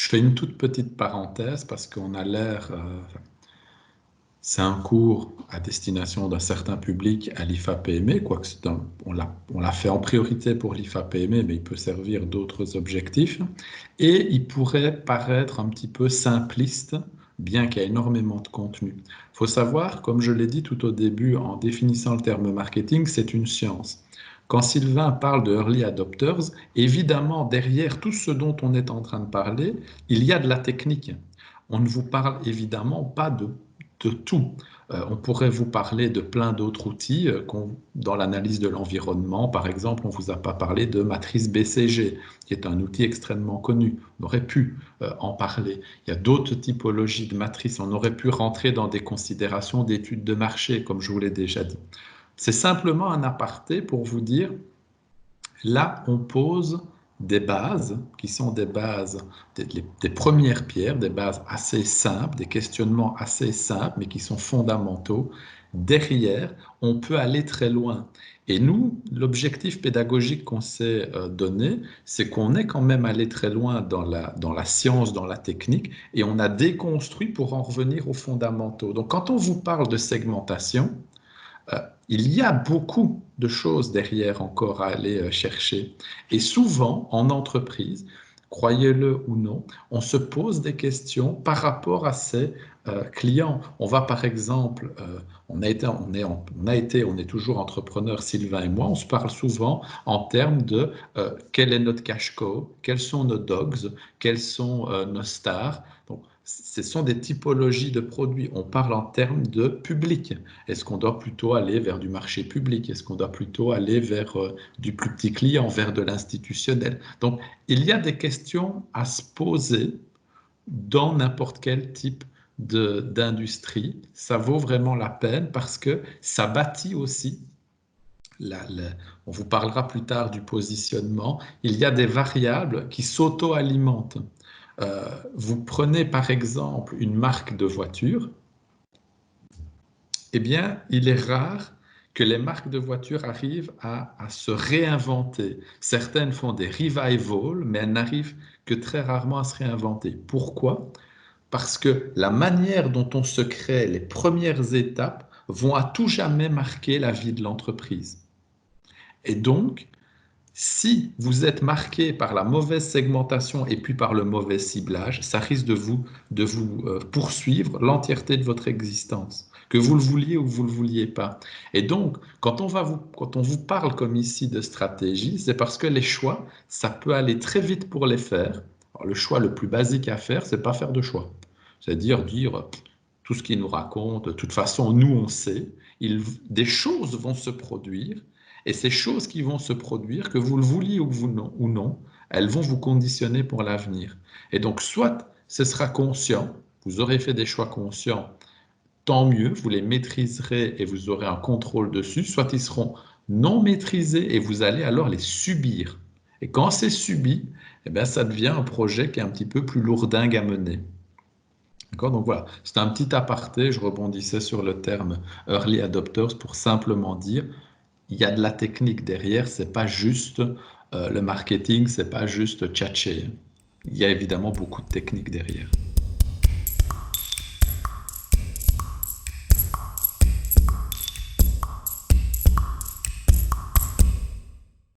Je fais une toute petite parenthèse parce qu'on a l'air, c'est un cours à destination d'un certain public à l'IFA-PME, quoique on l'a fait en priorité pour l'IFA-PME, mais il peut servir d'autres objectifs. Et il pourrait paraître un petit peu simpliste, bien qu'il y ait énormément de contenu. Il faut savoir, comme je l'ai dit tout au début en définissant le terme marketing, c'est une science. Quand Sylvain parle de early adopters, évidemment, derrière tout ce dont on est en train de parler, il y a de la technique. On ne vous parle évidemment pas de tout. On pourrait vous parler de plein d'autres outils. Dans l'analyse de l'environnement, par exemple, on ne vous a pas parlé de matrice BCG, qui est un outil extrêmement connu. On aurait pu en parler. Il y a d'autres typologies de matrices. On aurait pu rentrer dans des considérations d'études de marché, comme je vous l'ai déjà dit. C'est simplement un aparté pour vous dire, là, on pose des bases qui sont des bases, des premières pierres, des bases assez simples, des questionnements assez simples, mais qui sont fondamentaux. Derrière, on peut aller très loin. Et nous, l'objectif pédagogique qu'on s'est donné, c'est qu'on est quand même allé très loin dans la science, dans la technique, et on a déconstruit pour en revenir aux fondamentaux. Donc, quand on vous parle de segmentation, il y a beaucoup de choses derrière encore à aller chercher. Et souvent, en entreprise, croyez-le ou non, on se pose des questions par rapport à ses clients. On va par exemple, on est toujours entrepreneur, Sylvain et moi, on se parle souvent en termes de quel est notre cash cow, quels sont nos dogs, quels sont nos stars. Donc, ce sont des typologies de produits. On parle en termes de public. Est-ce qu'on doit plutôt aller vers du marché public? Est-ce qu'on doit plutôt aller vers du plus petit client, vers de l'institutionnel? Donc, il y a des questions à se poser dans n'importe quel type d'industrie. Ça vaut vraiment la peine parce que ça bâtit aussi, on vous parlera plus tard du positionnement, il y a des variables qui s'auto-alimentent. Vous prenez par exemple une marque de voiture, eh bien, il est rare que les marques de voitures arrivent à se réinventer. Certaines font des revivals, mais elles n'arrivent que très rarement à se réinventer. Pourquoi? Parce que la manière dont on se crée, les premières étapes, vont à tout jamais marquer la vie de l'entreprise. Et donc, si vous êtes marqué par la mauvaise segmentation et puis par le mauvais ciblage, ça risque de vous poursuivre l'entièreté de votre existence, que vous le vouliez ou que vous ne le vouliez pas. Et donc, quand on vous parle comme ici de stratégie, c'est parce que les choix, ça peut aller très vite pour les faire. Alors, le choix le plus basique à faire, c'est pas faire de choix. C'est-à-dire dire tout ce qu'ils nous racontent, de toute façon, nous, on sait, des choses vont se produire. Et ces choses qui vont se produire, que vous le vouliez ou non, elles vont vous conditionner pour l'avenir. Et donc, soit ce sera conscient, vous aurez fait des choix conscients, tant mieux, vous les maîtriserez et vous aurez un contrôle dessus, soit ils seront non maîtrisés et vous allez alors les subir. Et quand c'est subi, eh bien, ça devient un projet qui est un petit peu plus lourdingue à mener. D'accord? Donc voilà, c'est un petit aparté, je rebondissais sur le terme early adopters pour simplement dire il y a de la technique derrière, c'est pas juste le marketing, c'est pas juste tchatcher. Il y a évidemment beaucoup de technique derrière.